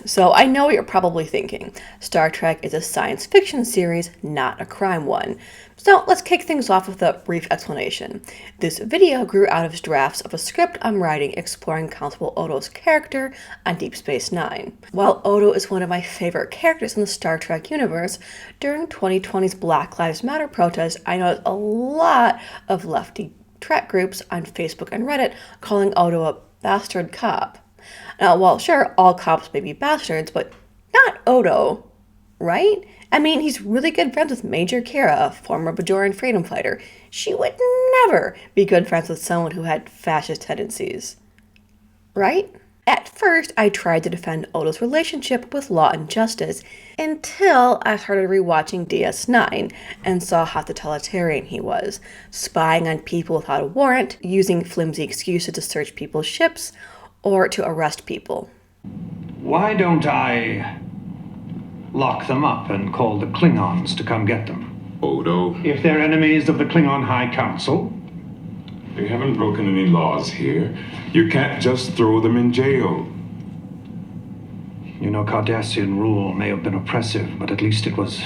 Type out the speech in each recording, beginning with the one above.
So I know what you're probably thinking. Star Trek is a science fiction series, not a crime one. So let's kick things off with a brief explanation. This video grew out of drafts of a script I'm writing exploring Constable Odo's character on Deep Space Nine. While Odo is one of my favorite characters in the Star Trek universe, during 2020's Black Lives Matter protest, I noticed a lot of lefty Trek groups on Facebook and Reddit calling Odo a bastard cop. Now, well, sure, all cops may be bastards, but not Odo, right? I mean, he's really good friends with Major Kira, a former Bajoran freedom fighter. She would never be good friends with someone who had fascist tendencies, right? At first, I tried to defend Odo's relationship with Law and Justice until I started rewatching DS9 and saw how totalitarian he was, spying on people without a warrant, using flimsy excuses to search people's ships, or to arrest people. Why don't I lock them up and call the Klingons to come get them? Odo, If they're enemies of the Klingon High Council, they haven't broken any laws here. You can't just throw them in jail. you know, Cardassian rule may have been oppressive, but at least it was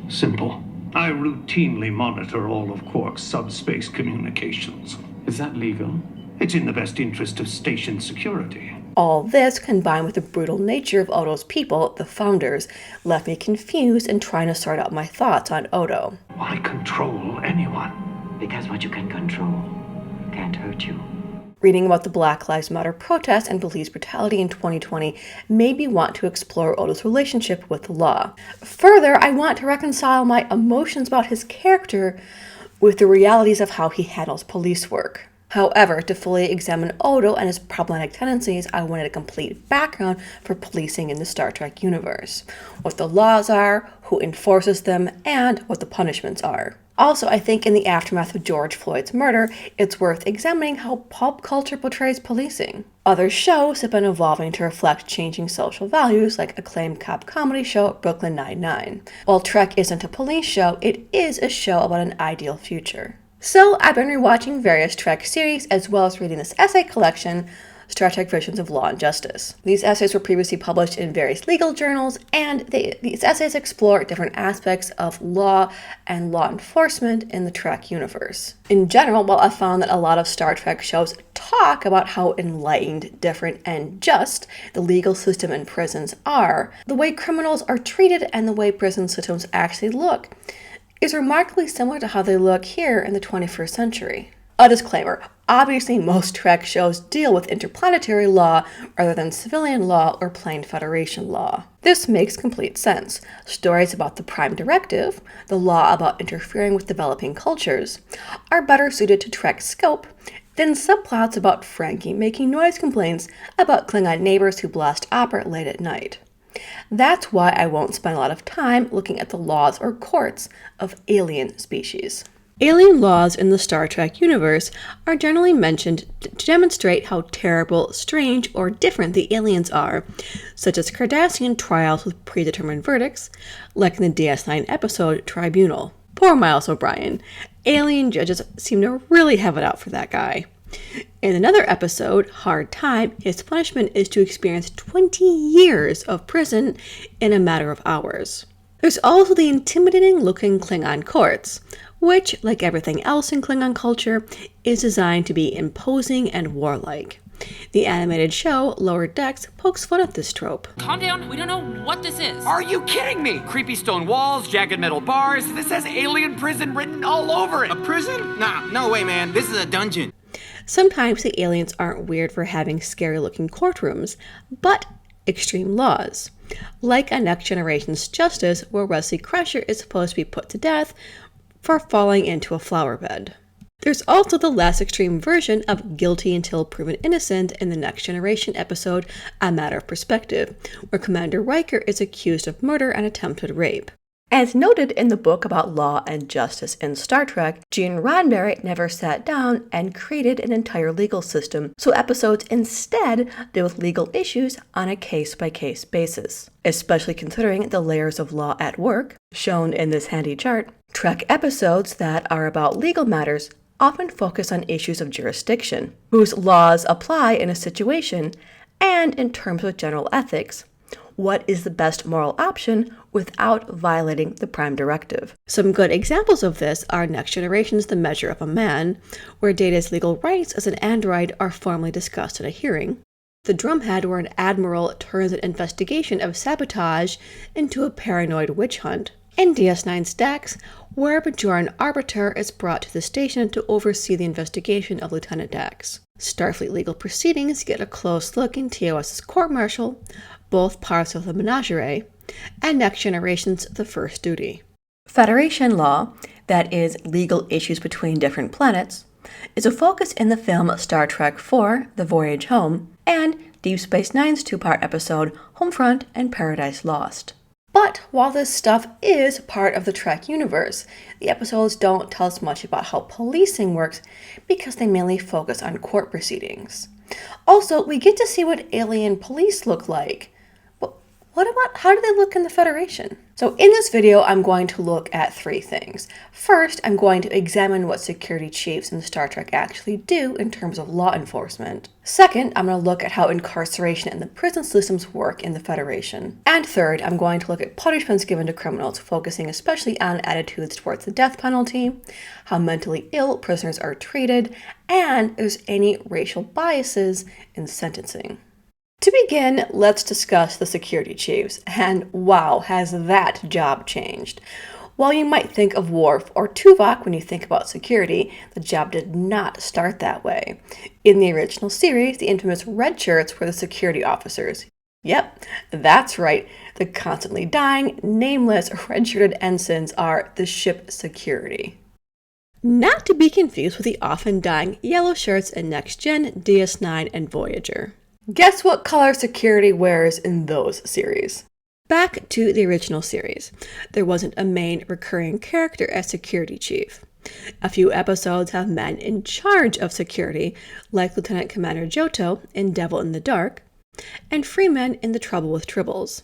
simple. I routinely monitor all of Quark's subspace communications. Is that legal? It's in the best interest of station security. All this, combined with the brutal nature of Odo's people, the Founders, left me confused and trying to sort out my thoughts on Odo. Why control anyone? Because what you can control can't hurt you. Reading about the Black Lives Matter protests and police brutality in 2020 made me want to explore Odo's relationship with the law. Further, I want to reconcile my emotions about his character with the realities of how he handles police work. However, to fully examine Odo and his problematic tendencies, I wanted a complete background for policing in the Star Trek universe. What the laws are, who enforces them, and what the punishments are. Also, I think in the aftermath of George Floyd's murder, it's worth examining how pop culture portrays policing. Other shows have been evolving to reflect changing social values, like acclaimed cop comedy show Brooklyn Nine-Nine. While Trek isn't a police show, it is a show about an ideal future. So I've been rewatching various Trek series as well as reading this essay collection, Star Trek Visions of Law and Justice. These essays were previously published in various legal journals, and these essays explore different aspects of law and law enforcement in the Trek universe. In general, while I've found that a lot of Star Trek shows talk about how enlightened, different, and just the legal system in prisons are, the way criminals are treated and the way prison systems actually look is remarkably similar to how they look here in the 21st century. A disclaimer, obviously most Trek shows deal with interplanetary law rather than civilian law or plain Federation law. This makes complete sense. Stories about the Prime Directive, the law about interfering with developing cultures, are better suited to Trek's scope than subplots about Frankie making noise complaints about Klingon neighbors who blast opera late at night. That's why I won't spend a lot of time looking at the laws or courts of alien species. Alien laws in the Star Trek universe are generally mentioned to demonstrate how terrible, strange, or different the aliens are, such as Cardassian trials with predetermined verdicts, like in the DS9 episode Tribunal. Poor Miles O'Brien. Alien judges seem to really have it out for that guy. In another episode, Hard Time, his punishment is to experience 20 years of prison in a matter of hours. There's also the intimidating-looking Klingon courts, which, like everything else in Klingon culture, is designed to be imposing and warlike. The animated show, Lower Decks, pokes fun at this trope. Calm down, we don't know what this is. Are you kidding me? Creepy stone walls, jagged metal bars. This has alien prison written all over it. A prison? Nah, no way, man. This is a dungeon. Sometimes the aliens aren't weird for having scary-looking courtrooms, but extreme laws. Like on Next Generation's Justice, where Wesley Crusher is supposed to be put to death for falling into a flower bed. There's also the less extreme version of guilty until proven innocent in the Next Generation episode A Matter of Perspective, where Commander Riker is accused of murder and attempted rape. As noted in the book about law and justice in Star Trek, Gene Roddenberry never sat down and created an entire legal system, so episodes instead deal with legal issues on a case-by-case basis. Especially considering the layers of law at work, shown in this handy chart, Trek episodes that are about legal matters often focus on issues of jurisdiction, whose laws apply in a situation and in terms of general ethics, what is the best moral option without violating the Prime Directive. Some good examples of this are Next Generation's The Measure of a Man, where Data's legal rights as an android are formally discussed in a hearing. The Drumhead, where an admiral turns an investigation of sabotage into a paranoid witch hunt. And DS9's Dax, where a Bajoran arbiter is brought to the station to oversee the investigation of Lieutenant Dax. Starfleet legal proceedings get a close look in TOS's court-martial, both parts of the menagerie, and Next Generation's The First Duty. Federation law, that is, legal issues between different planets, is a focus in the film Star Trek IV: The Voyage Home, and Deep Space Nine's two-part episode Homefront and Paradise Lost. But while this stuff is part of the Trek universe, the episodes don't tell us much about how policing works because they mainly focus on court proceedings. Also, we get to see what alien police look like. But what about how do they look in the Federation? So in this video, I'm going to look at three things. First, I'm going to examine what security chiefs in Star Trek actually do in terms of law enforcement. Second, I'm going to look at how incarceration and the prison systems work in the Federation. And third, I'm going to look at punishments given to criminals, focusing especially on attitudes towards the death penalty, how mentally ill prisoners are treated, and if there's any racial biases in sentencing. To begin, let's discuss the security chiefs, and wow, has that job changed. While you might think of Worf or Tuvok when you think about security, the job did not start that way. In the original series, the infamous red shirts were the security officers. Yep, that's right, the constantly dying, nameless, red-shirted ensigns are the ship security. Not to be confused with the often dying yellow shirts in Next Gen, DS9, and Voyager. Guess what color security wears in those series? Back to the original series. There wasn't a main recurring character as security chief. A few episodes have men in charge of security, like Lieutenant Commander Johto in Devil in the Dark, and Freeman in The Trouble with Tribbles.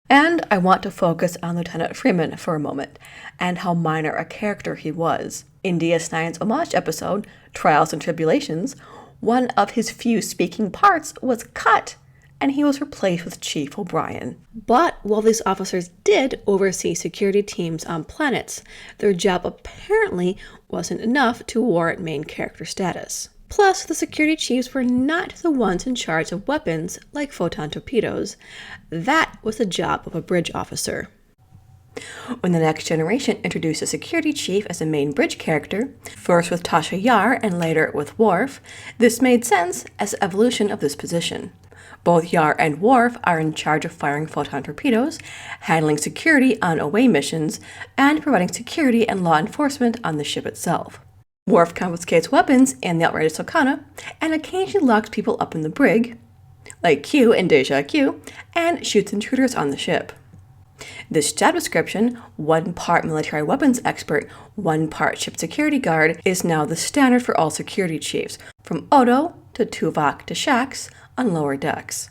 And I want to focus on Lieutenant Freeman for a moment, and how minor a character he was. In DS9's homage episode, Trials and Tribulations, one of his few speaking parts was cut, and he was replaced with Chief O'Brien. But while these officers did oversee security teams on planets, their job apparently wasn't enough to warrant main character status. Plus, the security chiefs were not the ones in charge of weapons like photon torpedoes. That was the job of a bridge officer. When the Next Generation introduced a security chief as a main bridge character, first with Tasha Yar and later with Worf, this made sense as the evolution of this position. Both Yar and Worf are in charge of firing photon torpedoes, handling security on away missions, and providing security and law enforcement on the ship itself. Worf confiscates weapons in the Outrageous Okana, and occasionally locks people up in the brig, like Q in Deja Q, and shoots intruders on the ship. This job description, one part military weapons expert, one part ship security guard, is now the standard for all security chiefs, from Odo to Tuvok to Shax on lower decks.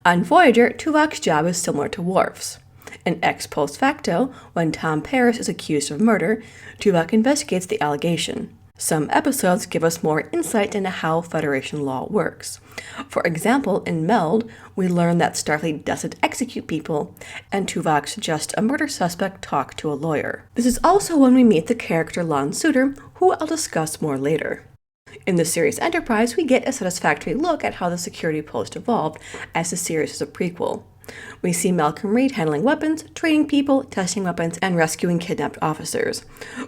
On Voyager, Tuvok's job is similar to Worf's. In ex post facto, when Tom Paris is accused of murder, Tuvok investigates the allegation. Some episodes give us more insight into how Federation law works. For example, in Meld, we learn that Starfleet doesn't execute people, and Tuvok suggests a murder suspect talk to a lawyer. This is also when we meet the character Lon Suter, who I'll discuss more later. In the series Enterprise, we get a satisfactory look at how the security post evolved, as the series is a prequel. We see Malcolm Reed handling weapons, training people, testing weapons, and rescuing kidnapped officers.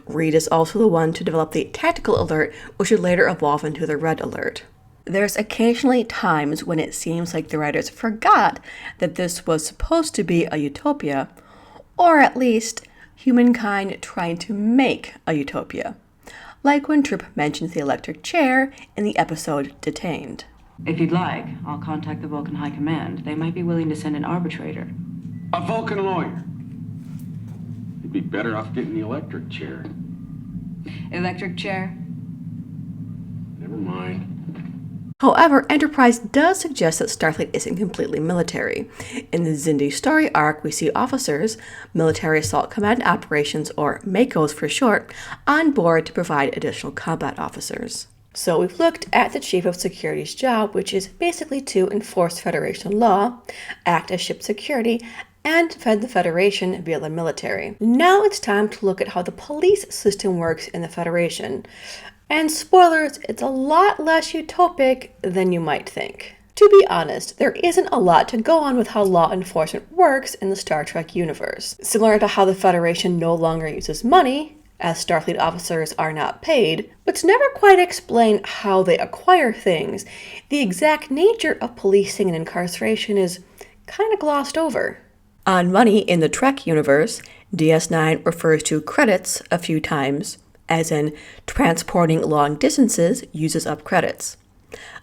Reed is also the one to develop the Tactical Alert, which would later evolve into the Red Alert. There's occasionally times when it seems like the writers forgot that this was supposed to be a utopia, or at least humankind trying to make a utopia. Like when Trip mentions the electric chair in the episode Detained. If you'd like, I'll contact the Vulcan High Command. They might be willing to send an arbitrator. A Vulcan lawyer. You'd be better off getting the electric chair. Electric chair? Never mind. However, Enterprise does suggest that Starfleet isn't completely military. In the Xindi story arc, we see officers, Military Assault Command Operations, or MACOs for short, on board to provide additional combat officers. So we've looked at the Chief of Security's job, which is basically to enforce Federation law, act as ship security, and defend the Federation via the military. Now it's time to look at how the police system works in the Federation. And spoilers, it's a lot less utopic than you might think. To be honest, there isn't a lot to go on with how law enforcement works in the Star Trek universe. Similar to how the Federation no longer uses money, as Starfleet officers are not paid, but it's never quite explained how they acquire things. The exact nature of policing and incarceration is kind of glossed over. On money in the Trek universe, DS9 refers to credits a few times, as in transporting long distances uses up credits.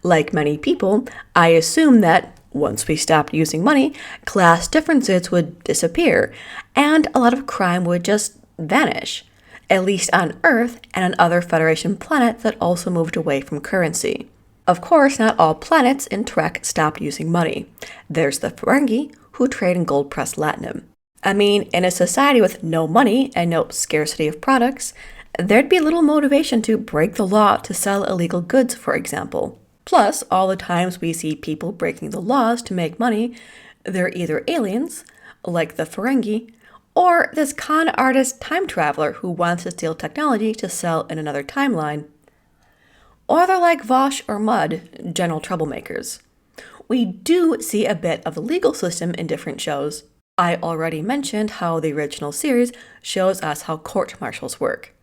Like many people, I assume that once we stopped using money, class differences would disappear, and a lot of crime would just vanish. At least on Earth and on other Federation planets that also moved away from currency. Of course, not all planets in Trek stopped using money. There's the Ferengi, who trade in gold-pressed latinum. I mean, in a society with no money and no scarcity of products, there'd be little motivation to break the law to sell illegal goods, for example. Plus, all the times we see people breaking the laws to make money, they're either aliens, like the Ferengi, or this con artist time traveler who wants to steal technology to sell in another timeline. Or they're like Vosh or Mudd, general troublemakers. We do see a bit of the legal system in different shows. I already mentioned how the original series shows us how court-martials work.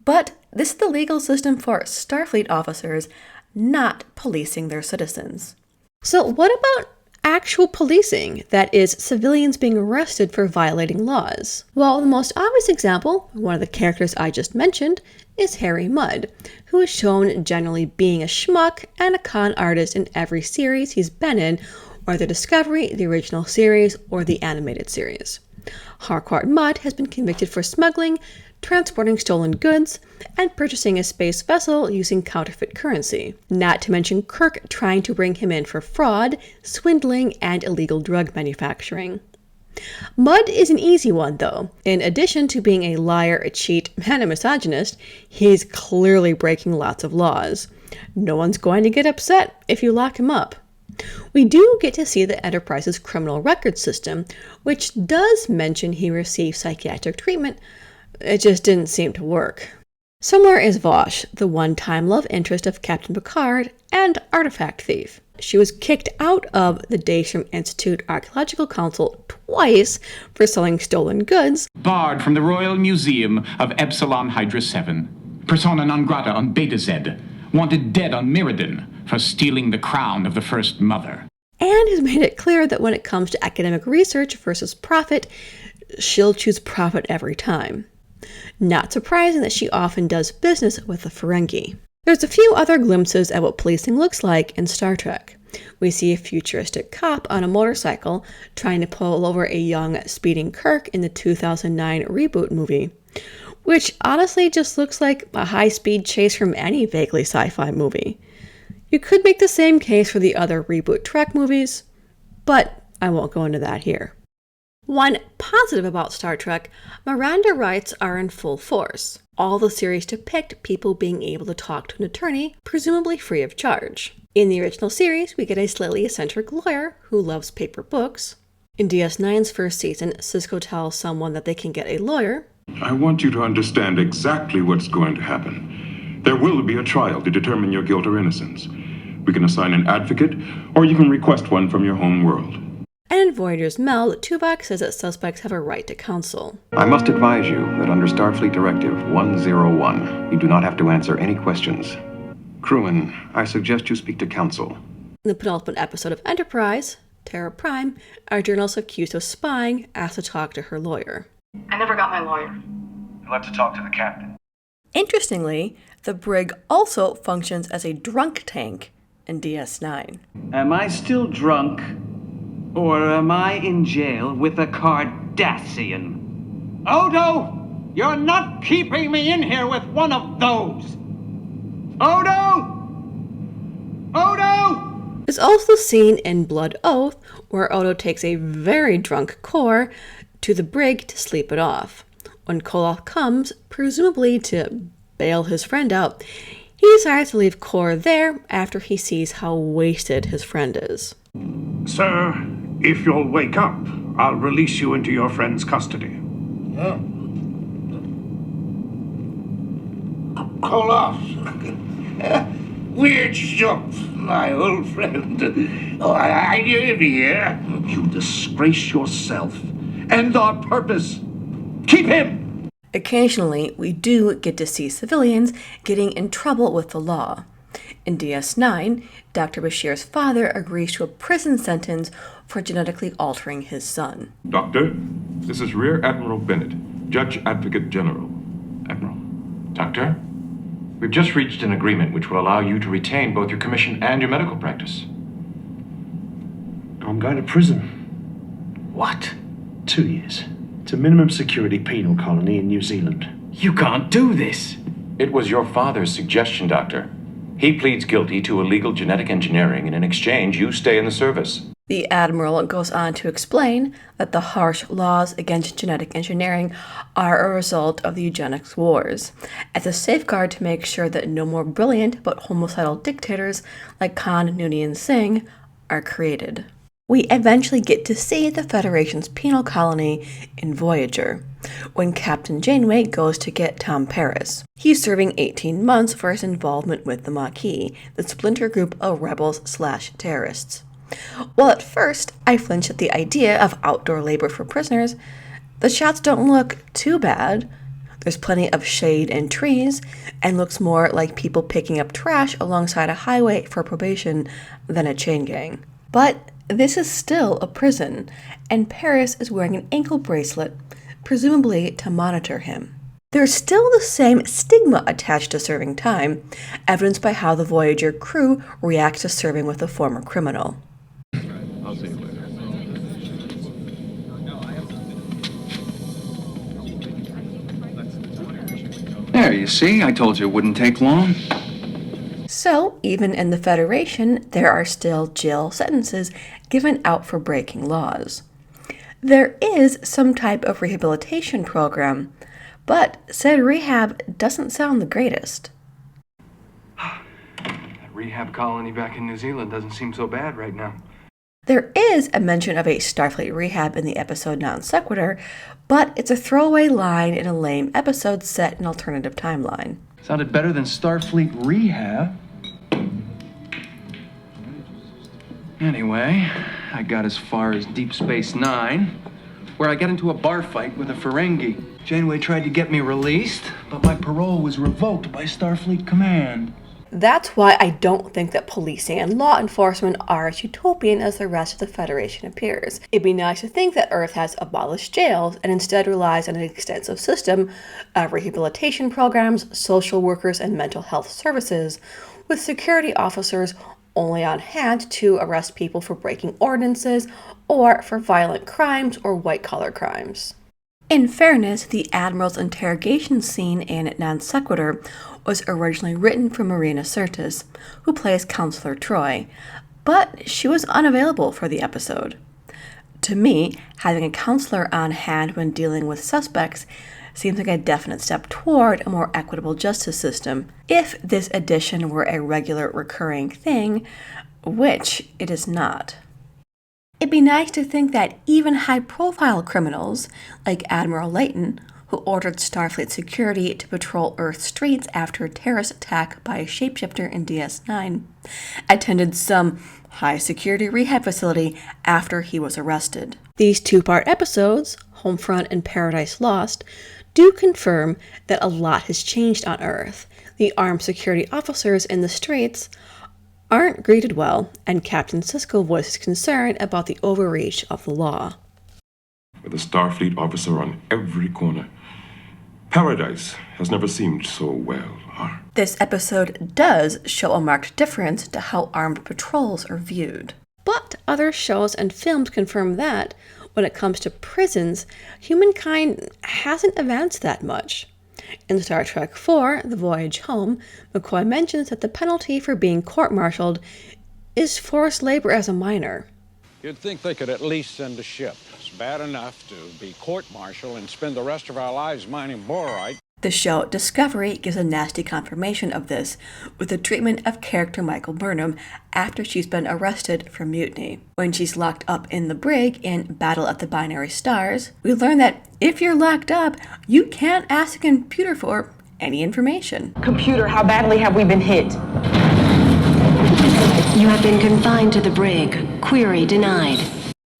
But this is the legal system for Starfleet officers not policing their citizens. So what about actual policing, that is, civilians being arrested for violating laws? Well, the most obvious example, one of the characters I just mentioned, is Harry Mudd, who is shown generally being a schmuck and a con artist in every series he's been in, whether Discovery, the original series, or the animated series. Harcourt Mudd has been convicted for smuggling, transporting stolen goods, and purchasing a space vessel using counterfeit currency. Not to mention Kirk trying to bring him in for fraud, swindling, and illegal drug manufacturing. Mudd is an easy one, though. In addition to being a liar, a cheat, and a misogynist, he's clearly breaking lots of laws. No one's going to get upset if you lock him up. We do get to see the Enterprise's criminal record system, which does mention he received psychiatric treatment. It just didn't seem to work. Somewhere is Vosh, the one-time love interest of Captain Picard and artifact thief. She was kicked out of the Daystrom Institute Archaeological Council twice for selling stolen goods. Barred from the Royal Museum of Epsilon Hydra 7. Persona non grata on Beta Z. Wanted dead on Mirrodin for stealing the crown of the First Mother. And has made it clear that when it comes to academic research versus profit, she'll choose profit every time. Not surprising that she often does business with the Ferengi. There's a few other glimpses at what policing looks like in Star Trek. We see a futuristic cop on a motorcycle trying to pull over a young, speeding Kirk in the 2009 reboot movie, which honestly just looks like a high-speed chase from any vaguely sci-fi movie. You could make the same case for the other reboot Trek movies, but I won't go into that here. One positive about Star Trek, Miranda rights are in full force. All the series depict people being able to talk to an attorney, presumably free of charge. In the original series, we get a slightly eccentric lawyer who loves paper books. In DS9's first season, Sisko tells someone that they can get a lawyer. I want you to understand exactly what's going to happen. There will be a trial to determine your guilt or innocence. We can assign an advocate, or you can request one from your home world. And in Voyager's Mel, Tuvok says that suspects have a right to counsel. I must advise you that under Starfleet Directive 101, you do not have to answer any questions. Crewman, I suggest you speak to counsel. In the penultimate episode of Enterprise, Terra Prime, our journalist accused of spying asked to talk to her lawyer. I never got my lawyer. You'll have to talk to the captain. Interestingly, the brig also functions as a drunk tank in DS9. Am I still drunk? Or am I in jail with a Cardassian? Odo! You're not keeping me in here with one of those! Odo! Odo! It's also seen in Blood Oath, where Odo takes a very drunk Kor to the brig to sleep it off. When Koloth comes, presumably to bail his friend out, He decides to leave Kor there after he sees how wasted his friend is. Sir, if you'll wake up, I'll release you into your friend's custody. Call off. Weird jump, my old friend. Oh, I knew you'd be here. You disgrace yourself and our purpose. Keep him! Occasionally, we do get to see civilians getting in trouble with the law. In DS9, Dr. Bashir's father agrees to a prison sentence for genetically altering his son. Doctor, this is Rear Admiral Bennett, Judge Advocate General. Admiral. Doctor, we've just reached an agreement which will allow you to retain both your commission and your medical practice. I'm going to prison. What? 2 years. It's a minimum security penal colony in New Zealand. You can't do this! It was your father's suggestion, Doctor. He pleads guilty to illegal genetic engineering, and in exchange, you stay in the service. The Admiral goes on to explain that the harsh laws against genetic engineering are a result of the eugenics wars, as a safeguard to make sure that no more brilliant but homicidal dictators like Khan Noonien Singh are created. We eventually get to see the Federation's penal colony in Voyager, when Captain Janeway goes to get Tom Paris. He's serving 18 months for his involvement with the Maquis, the splinter group of rebels/terrorists. While at first I flinched at the idea of outdoor labor for prisoners, the shots don't look too bad. There's plenty of shade and trees, and looks more like people picking up trash alongside a highway for probation than a chain gang. But this is still a prison, and Paris is wearing an ankle bracelet, presumably to monitor him. There's still the same stigma attached to serving time, evidenced by how the Voyager crew reacts to serving with a former criminal. I'll see you later. There, you see? I told you it wouldn't take long. So, even in the Federation, there are still jail sentences given out for breaking laws. There is some type of rehabilitation program, but said rehab doesn't sound the greatest. That rehab colony back in New Zealand doesn't seem so bad right now. There is a mention of a Starfleet rehab in the episode Non Sequitur, but it's a throwaway line in a lame episode set in an alternative timeline. Sounded better than Starfleet Rehab. Anyway, I got as far as Deep Space Nine, where I got into a bar fight with a Ferengi. Janeway tried to get me released, but my parole was revoked by Starfleet Command. That's why I don't think that policing and law enforcement are as utopian as the rest of the Federation appears. It'd be nice to think that Earth has abolished jails and instead relies on an extensive system of rehabilitation programs, social workers, and mental health services, with security officers only on hand to arrest people for breaking ordinances or for violent crimes or white-collar crimes. In fairness, the Admiral's interrogation scene in Non Sequitur was originally written for Marina Sirtis, who plays Counselor Troy, but she was unavailable for the episode. To me, having a counselor on hand when dealing with suspects seems like a definite step toward a more equitable justice system, if this addition were a regular recurring thing, which it is not. It'd be nice to think that even high-profile criminals, like Admiral Layton, who ordered Starfleet security to patrol Earth's streets after a terrorist attack by a shapeshifter in DS9, attended some high-security rehab facility after he was arrested. These two-part episodes, Homefront and Paradise Lost, do confirm that a lot has changed on Earth. The armed security officers in the streets aren't greeted well, and Captain Sisko voices concern about the overreach of the law. With a Starfleet officer on every corner, Paradise has never seemed so well armed. This episode does show a marked difference to how armed patrols are viewed. But other shows and films confirm that, when it comes to prisons, humankind hasn't advanced that much. In Star Trek IV, The Voyage Home, McCoy mentions that the penalty for being court-martialed is forced labor as a minor. You'd think they could at least send a ship. It's bad enough to be court-martialed and spend the rest of our lives mining borite. The show Discovery gives a nasty confirmation of this with the treatment of character Michael Burnham after she's been arrested for mutiny. When she's locked up in the brig in Battle at the Binary Stars, we learn that if you're locked up, you can't ask a computer for any information. Computer, how badly have we been hit? You have been confined to the brig. Query denied.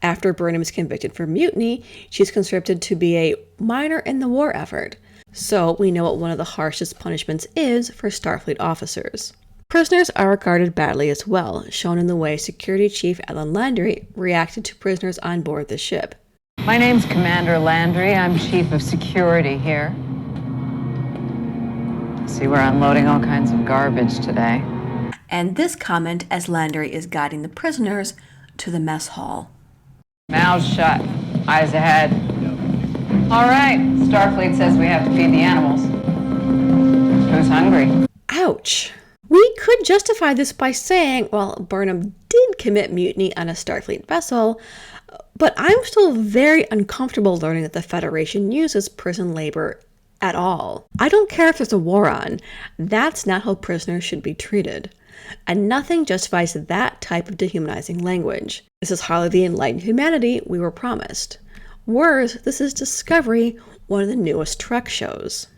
After Burnham is convicted for mutiny, she's conscripted to be a minor in the war effort. So we know what one of the harshest punishments is for Starfleet officers. Prisoners are regarded badly as well, shown in the way Security Chief Ellen Landry reacted to prisoners on board the ship. My name's Commander Landry. I'm Chief of Security here. See, we're unloading all kinds of garbage today. And this comment as Landry is guiding the prisoners to the mess hall. Mouths shut, eyes ahead. All right, Starfleet says we have to feed the animals. Who's hungry? Ouch. We could justify this by saying, well, Burnham did commit mutiny on a Starfleet vessel, but I'm still very uncomfortable learning that the Federation uses prison labor at all. I don't care if there's a war on. That's not how prisoners should be treated. And nothing justifies that type of dehumanizing language. This is hardly the enlightened humanity we were promised. Worse, this is Discovery, one of the newest Trek shows.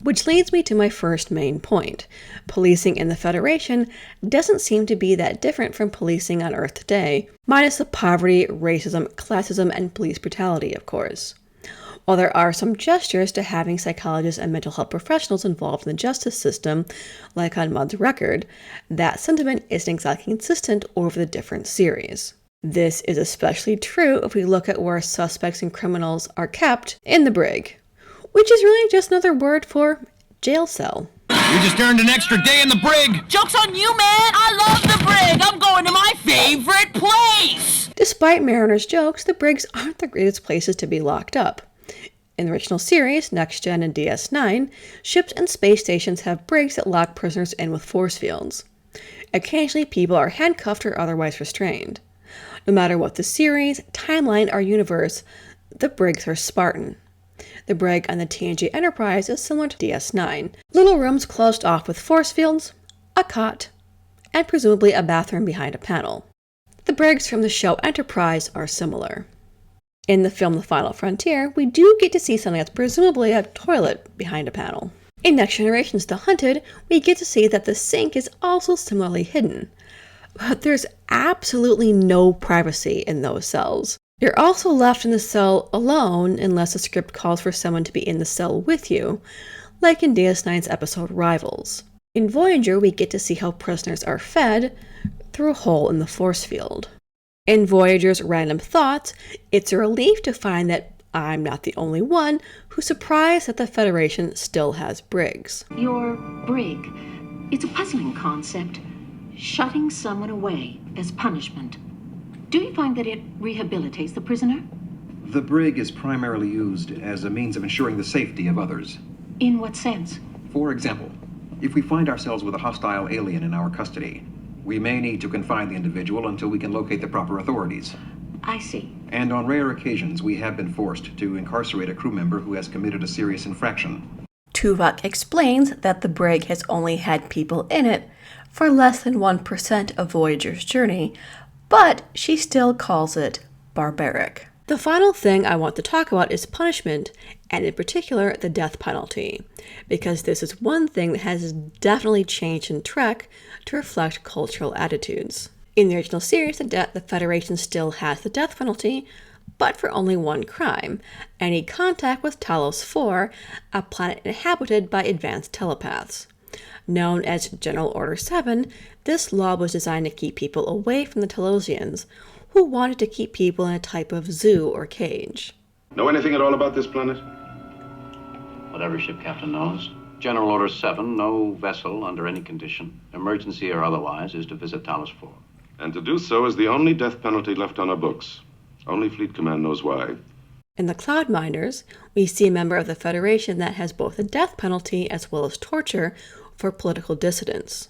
Which leads me to my first main point. Policing in the Federation doesn't seem to be that different from policing on Earth today, minus the poverty, racism, classism, and police brutality, of course. While there are some gestures to having psychologists and mental health professionals involved in the justice system, like on Mudd's record, that sentiment isn't exactly consistent over the different series. This is especially true if we look at where suspects and criminals are kept in the brig, which is really just another word for jail cell. You just earned an extra day in the brig! Joke's on you, man! I love the brig! I'm going to my favorite place! Despite Mariner's jokes, the brigs aren't the greatest places to be locked up. In the original series, Next Gen and DS9, ships and space stations have brigs that lock prisoners in with force fields. Occasionally, people are handcuffed or otherwise restrained. No matter what the series, timeline, or universe, the brigs are Spartan. The brig on the TNG Enterprise is similar to DS9. Little rooms closed off with force fields, a cot, and presumably a bathroom behind a panel. The brigs from the show Enterprise are similar. In the film The Final Frontier, we do get to see something that's presumably a toilet behind a panel. In Next Generation's The Hunted, we get to see that the sink is also similarly hidden. But there's absolutely no privacy in those cells. You're also left in the cell alone unless the script calls for someone to be in the cell with you, like in DS9's episode Rivals. In Voyager, we get to see how prisoners are fed through a hole in the force field. In Voyager's Random Thoughts, it's a relief to find that I'm not the only one who's surprised that the Federation still has brigs. Your brig. It's a puzzling concept. Shutting someone away as punishment. Do you find that it rehabilitates the prisoner? The brig is primarily used as a means of ensuring the safety of others. In what sense? For example, if we find ourselves with a hostile alien in our custody, we may need to confine the individual until we can locate the proper authorities. I see. And on rare occasions, we have been forced to incarcerate a crew member who has committed a serious infraction. Tuvok explains that the brig has only had people in it for less than 1% of Voyager's journey, but she still calls it barbaric. The final thing I want to talk about is punishment, and in particular, the death penalty, because this is one thing that has definitely changed in Trek to reflect cultural attitudes. In the original series, the Federation still has the death penalty, but for only one crime, any contact with Talos IV, a planet inhabited by advanced telepaths. Known as General Order 7, this law was designed to keep people away from the Talosians, who wanted to keep people in a type of zoo or cage. Know anything at all about this planet? What every ship captain knows. General Order 7, no vessel under any condition, emergency or otherwise, is to visit Talos IV. And to do so is the only death penalty left on our books. Only Fleet Command knows why. In the Cloudminders, we see a member of the Federation that has both a death penalty as well as torture for political dissidents.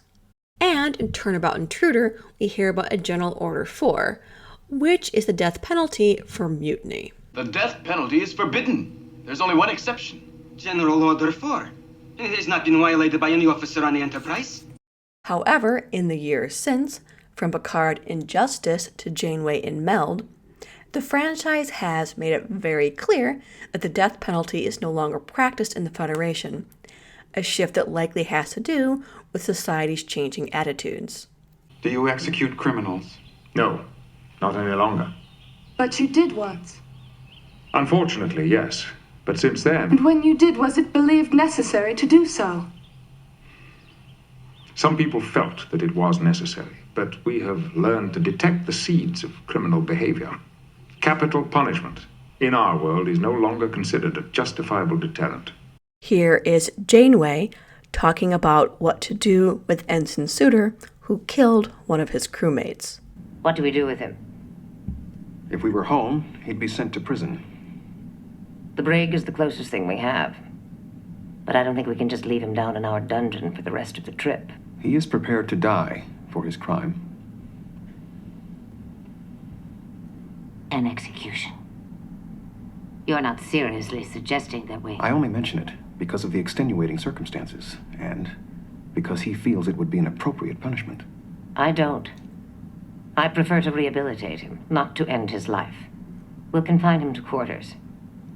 And in Turnabout Intruder, we hear about a General Order 4, which is the death penalty for mutiny. The death penalty is forbidden. There's only one exception. General Order 4. It has not been violated by any officer on the Enterprise. However, in the years since, from Picard in Justice to Janeway in Meld, the franchise has made it very clear that the death penalty is no longer practiced in the Federation, a shift that likely has to do with society's changing attitudes. Do you execute criminals? No, not any longer. But you did once. Unfortunately, yes. But since then, And when you did, was it believed necessary to do so? some people felt that it was necessary, but we have learned to detect the seeds of criminal behavior. Capital punishment in our world is no longer considered a justifiable deterrent. Here is Janeway talking about what to do with Ensign Suter, who killed one of his crewmates. What do we do with him? If we were home, he'd be sent to prison. The brig is the closest thing we have. But I don't think we can just leave him down in our dungeon for the rest of the trip. He is prepared to die for his crime. An execution. You're not seriously suggesting that we... I only mention it because of the extenuating circumstances, and because he feels it would be an appropriate punishment. I don't. I prefer to rehabilitate him, not to end his life. We'll confine him to quarters.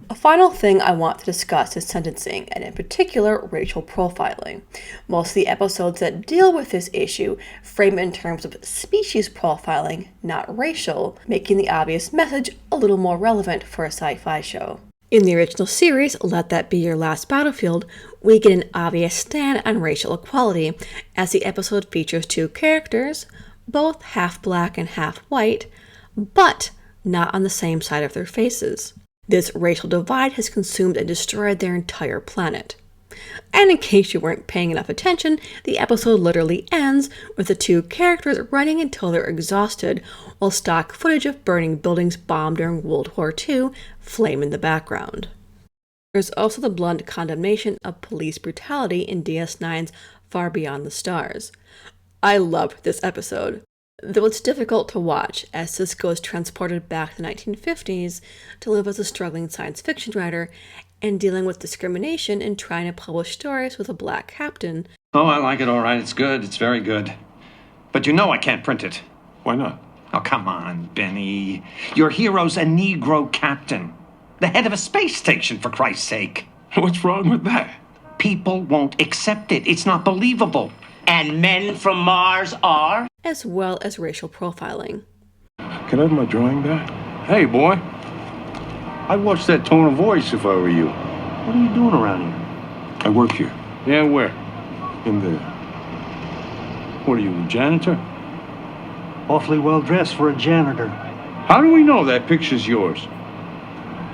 A final thing I want to discuss is sentencing, and in particular, racial profiling. Most of the episodes that deal with this issue frame it in terms of species profiling, not racial, making the obvious message a little more relevant for a sci-fi show. In the original series, Let That Be Your Last Battlefield, we get an obvious stand on racial equality, as the episode features two characters, both half black and half white, but not on the same side of their faces. This racial divide has consumed and destroyed their entire planet. And in case you weren't paying enough attention, the episode literally ends with the two characters running until they're exhausted, while stock footage of burning buildings bombed during World War II flame in the background. There's also the blunt condemnation of police brutality in DS9's Far Beyond the Stars. I loved this episode, though it's difficult to watch, as Sisko is transported back to the 1950s to live as a struggling science fiction writer and dealing with discrimination and trying to publish stories with a black captain. Oh, I like it all right. It's good. It's very good. But you know I can't print it. Why not? Oh, come on, Benny. Your hero's a Negro captain. The head of a space station, for Christ's sake. What's wrong with that? People won't accept it. It's not believable. And men from Mars are? As well as racial profiling. Can I have my drawing back? Hey, boy. I'd watch that tone of voice if I were you. What are you doing around here? I work here. Yeah, where? In there. What are you, a janitor? Awfully well dressed for a janitor. How do we know that picture's yours?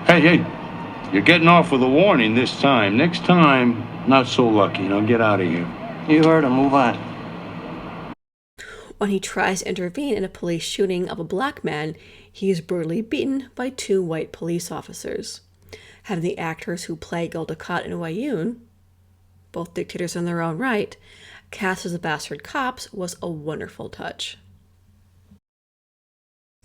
Hey, you're getting off with a warning this time. Next time, not so lucky. Now get out of here. You heard him. Move on. When he tries to intervene in a police shooting of a black man, he is brutally beaten by two white police officers. Having the actors who play Gul Dukat and Weyoun, both dictators in their own right, cast as the bastard cops was a wonderful touch.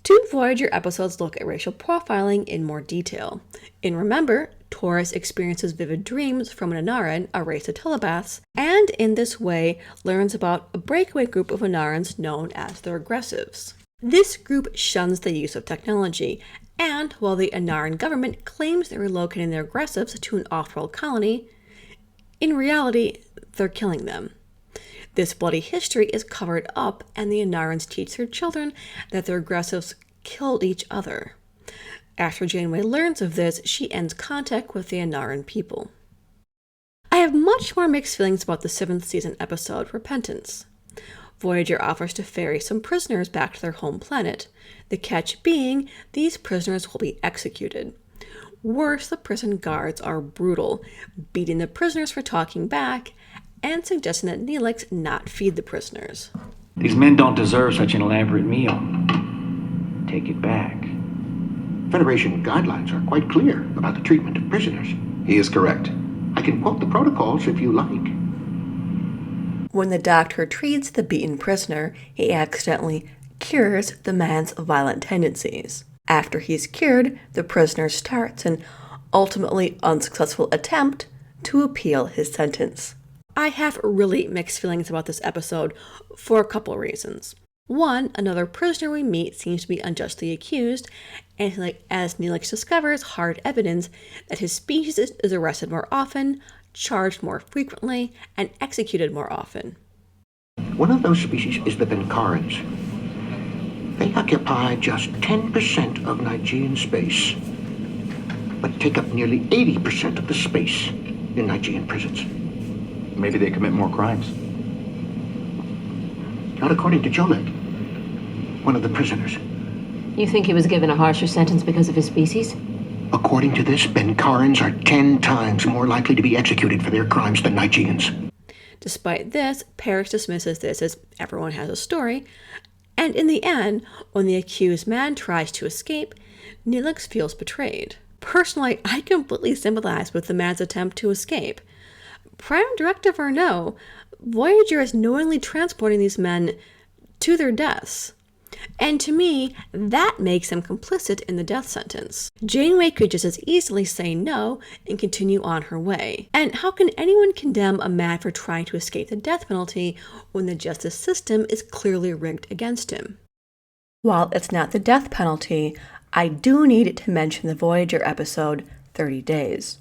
Two Voyager episodes look at racial profiling in more detail. In Remember, Torres experiences vivid dreams from an Anaran, a race of telepaths, and in this way learns about a breakaway group of Anarans known as the Regressives. This group shuns the use of technology, and while the Anaran government claims they're relocating the Regressives to an off-world colony, in reality, they're killing them. This bloody history is covered up, and the Anarans teach their children that the Regressives killed each other. After Janeway learns of this, she ends contact with the Anaran people. I have much more mixed feelings about the 7th season episode, Repentance. Voyager offers to ferry some prisoners back to their home planet, the catch being these prisoners will be executed. Worse, the prison guards are brutal, beating the prisoners for talking back, and suggesting that Neelix not feed the prisoners. These men don't deserve such an elaborate meal. Take it back. Federation guidelines are quite clear about the treatment of prisoners. He is correct. I can quote the protocols if you like. When the doctor treats the beaten prisoner, he accidentally cures the man's violent tendencies. After he's cured, the prisoner starts an ultimately unsuccessful attempt to appeal his sentence. I have really mixed feelings about this episode for a couple of reasons. One, another prisoner we meet seems to be unjustly accused, and as Neelix discovers hard evidence that his species is arrested more often, charged more frequently, and executed more often. One of those species is the Benkarans. They occupy just 10% of Nigean space, but take up nearly 80% of the space in Nigean prisons. Maybe they commit more crimes. Not according to Jolek, one of the prisoners. You think he was given a harsher sentence because of his species? According to this, Benkarans are 10 times more likely to be executed for their crimes than Nigeans. Despite this, Paris dismisses this as everyone has a story, and in the end, when the accused man tries to escape, Neelix feels betrayed. Personally, I completely sympathize with the man's attempt to escape. Prime directive or no, Voyager is knowingly transporting these men to their deaths. And to me, that makes them complicit in the death sentence. Janeway could just as easily say no and continue on her way. And how can anyone condemn a man for trying to escape the death penalty when the justice system is clearly rigged against him? While it's not the death penalty, I do need to mention the Voyager episode 30 Days.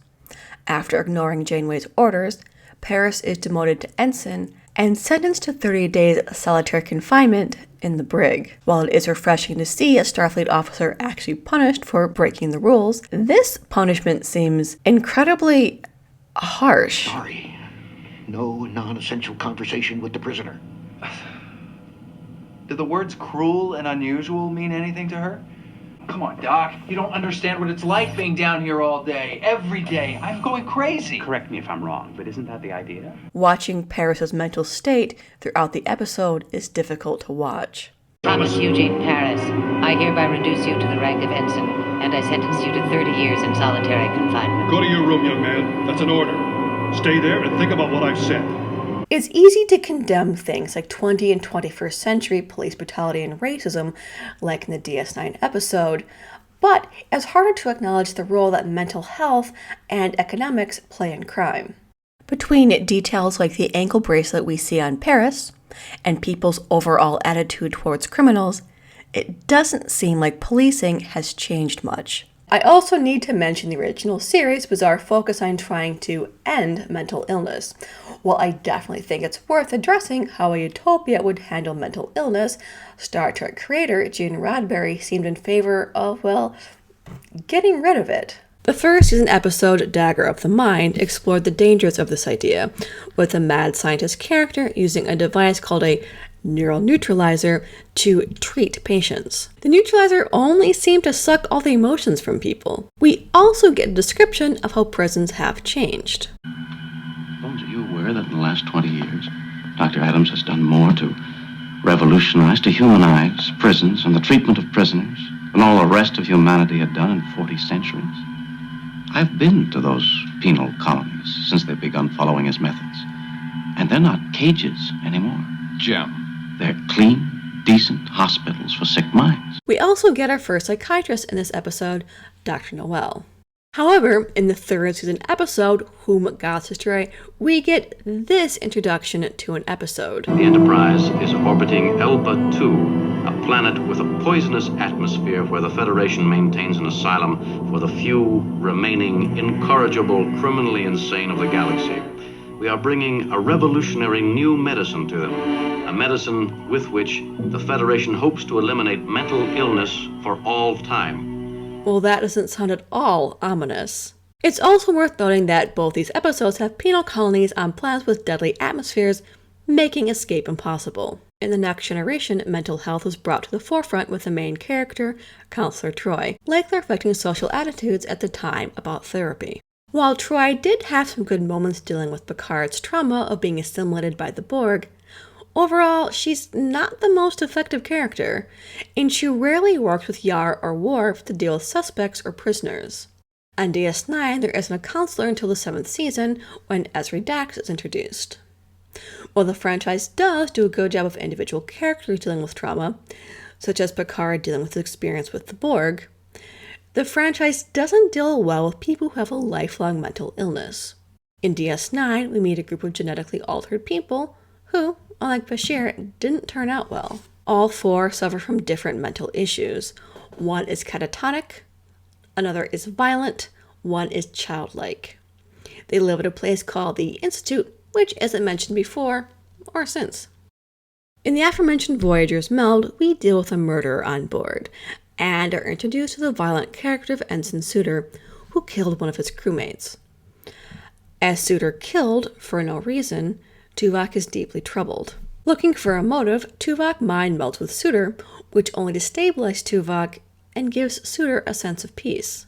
After ignoring Janeway's orders, Paris is demoted to ensign and sentenced to 30 days solitary confinement in the brig. While it is refreshing to see a Starfleet officer actually punished for breaking the rules, this punishment seems incredibly harsh. Sorry. No non-essential conversation with the prisoner. Did the words cruel and unusual mean anything to her? Come on, Doc. You don't understand what it's like being down here all day, every day. I'm going crazy. Correct me if I'm wrong, but isn't that the idea? Watching Paris's mental state throughout the episode is difficult to watch. Thomas Eugene Paris, I hereby reduce you to the rank of ensign, and I sentence you to 30 years in solitary confinement. Go to your room, young man. That's an order. Stay there and think about what I've said. It's easy to condemn things like 20th and 21st century police brutality and racism, like in the DS9 episode, but it's harder to acknowledge the role that mental health and economics play in crime. Between details like the ankle bracelet we see on Paris, and people's overall attitude towards criminals, it doesn't seem like policing has changed much. I also need to mention the original series' bizarre focus on trying to end mental illness. While I definitely think it's worth addressing how a utopia would handle mental illness, Star Trek creator Gene Roddenberry seemed in favor of, well, getting rid of it. The first season episode, Dagger of the Mind, explored the dangers of this idea, with a mad scientist character using a device called a neural neutralizer to treat patients. The neutralizer only seemed to suck all the emotions from people. We also get a description of how prisons have changed. Bones, are you aware that in the last 20 years, Dr. Adams has done more to revolutionize, to humanize prisons and the treatment of prisoners than all the rest of humanity had done in 40 centuries? I've been to those penal colonies since they've begun following his methods, and they're not cages anymore. Jim. They're clean, decent hospitals for sick minds. We also get our first psychiatrist in this episode, Dr. Noel. However, in the third season episode, Whom Gods Destroy, we get this introduction to an episode. The Enterprise is orbiting Elba 2, a planet with a poisonous atmosphere where the Federation maintains an asylum for the few remaining incorrigible, criminally insane of the galaxy. We are bringing a revolutionary new medicine to them, a medicine with which the Federation hopes to eliminate mental illness for all time. Well, that doesn't sound at all ominous. It's also worth noting that both these episodes have penal colonies on planets with deadly atmospheres, making escape impossible. In The Next Generation, mental health was brought to the forefront with the main character, Counselor Troi, likely reflecting social attitudes at the time about therapy. While Troi did have some good moments dealing with Picard's trauma of being assimilated by the Borg, overall, she's not the most effective character, and she rarely works with Yar or Worf to deal with suspects or prisoners. On DS9, there isn't a counselor until the 7th season, when Ezri Dax is introduced. While the franchise does do a good job of individual characters dealing with trauma, such as Picard dealing with his experience with the Borg, the franchise doesn't deal well with people who have a lifelong mental illness. In DS9, we meet a group of genetically altered people who, unlike Bashir, didn't turn out well. All four suffer from different mental issues. One is catatonic, another is violent, one is childlike. They live at a place called the Institute, which isn't mentioned before or since. In the aforementioned Voyager's meld, we deal with a murderer on board, and are introduced to the violent character of Ensign Suter, who killed one of his crewmates. As Suter killed for no reason, Tuvok is deeply troubled. Looking for a motive, Tuvok mind melds with Suter, which only destabilizes Tuvok and gives Suter a sense of peace.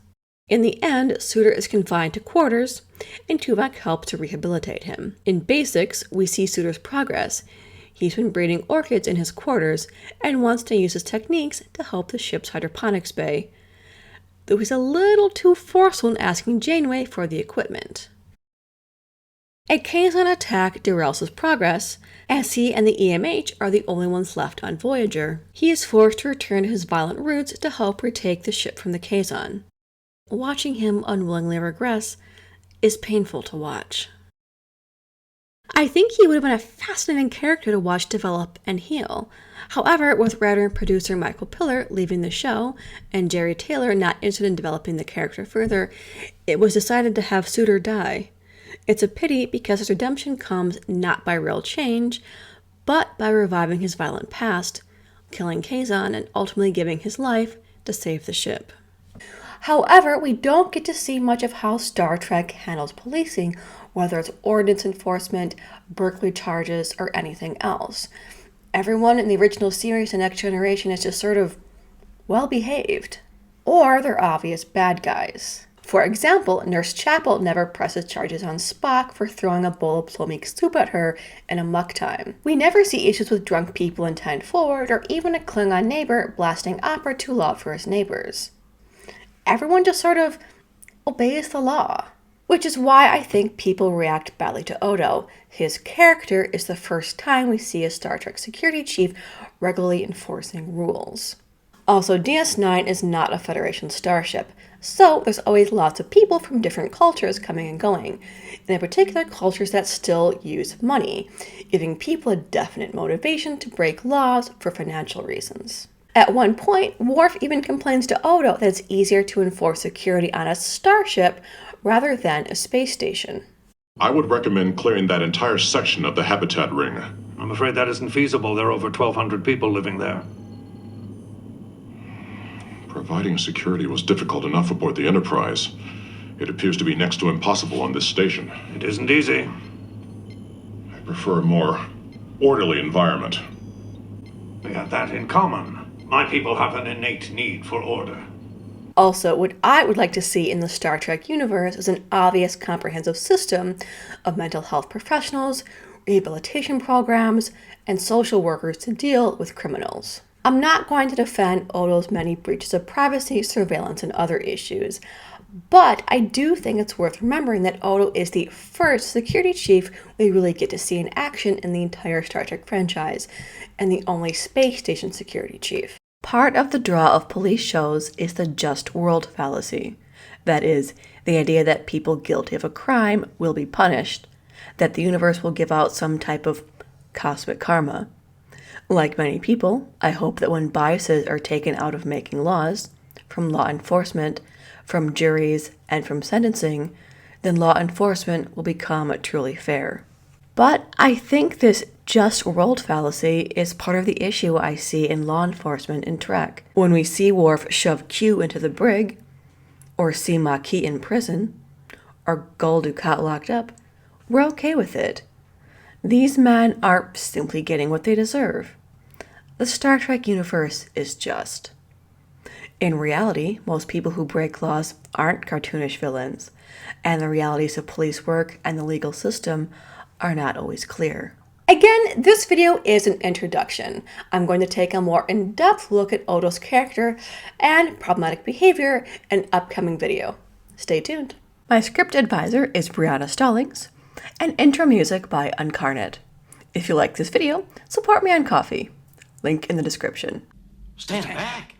In the end, Suter is confined to quarters, and Tuvok helps to rehabilitate him. In Basics, we see Suter's progress. He's been breeding orchids in his quarters and wants to use his techniques to help the ship's hydroponics bay, though he's a little too forceful in asking Janeway for the equipment. A Kazon attack derails his progress, as he and the EMH are the only ones left on Voyager. He is forced to return to his violent roots to help retake the ship from the Kazon. Watching him unwillingly regress is painful to watch. I think he would have been a fascinating character to watch develop and heal. However, with writer and producer Michael Piller leaving the show and Jerry Taylor not interested in developing the character further, it was decided to have Suter die. It's a pity because his redemption comes not by real change, but by reviving his violent past, killing Kazon, and ultimately giving his life to save the ship. However, we don't get to see much of how Star Trek handles policing, whether it's ordnance enforcement, Berkeley charges, or anything else. Everyone in the original series and Next Generation is just sort of well-behaved. Or they're obvious bad guys. For example, Nurse Chapel never presses charges on Spock for throwing a bowl of Plomeek soup at her in amok time. We never see issues with drunk people in 10 Forward, or even a Klingon neighbor blasting opera too loud for his neighbors. Everyone just sort of obeys the law. Which is why I think people react badly to Odo. His character is the first time we see a Star Trek security chief regularly enforcing rules. Also, DS9 is not a Federation starship, so there's always lots of people from different cultures coming and going, and in particular cultures that still use money, giving people a definite motivation to break laws for financial reasons. At one point, Worf even complains to Odo that it's easier to enforce security on a starship rather than a space station. I would recommend clearing that entire section of the habitat ring. I'm afraid that isn't feasible. There are over 1,200 people living there. Providing security was difficult enough aboard the Enterprise. It appears to be next to impossible on this station. It isn't easy. I prefer a more orderly environment. We have that in common. My people have an innate need for order. Also, what I would like to see in the Star Trek universe is an obvious comprehensive system of mental health professionals, rehabilitation programs, and social workers to deal with criminals. I'm not going to defend Odo's many breaches of privacy, surveillance, and other issues, but I do think it's worth remembering that Odo is the first security chief we really get to see in action in the entire Star Trek franchise, and the only space station security chief. Part of the draw of police shows is the just world fallacy. That is, the idea that people guilty of a crime will be punished, that the universe will give out some type of cosmic karma. Like many people, I hope that when biases are taken out of making laws, from law enforcement, from juries, and from sentencing, then law enforcement will become truly fair. But I think this just world fallacy is part of the issue I see in law enforcement in Trek. When we see Worf shove Q into the brig, or see Maquis in prison, or Gul Dukat locked up, we're okay with it. These men are simply getting what they deserve. The Star Trek universe is just. In reality, most people who break laws aren't cartoonish villains, and the realities of police work and the legal system are not always clear. Again, this video is an introduction. I'm going to take a more in-depth look at Odo's character and problematic behavior in an upcoming video. Stay tuned. My script advisor is Brianna Stallings, and intro music by Uncarnate. If you like this video, support me on Ko-fi. Link in the description. Stand back.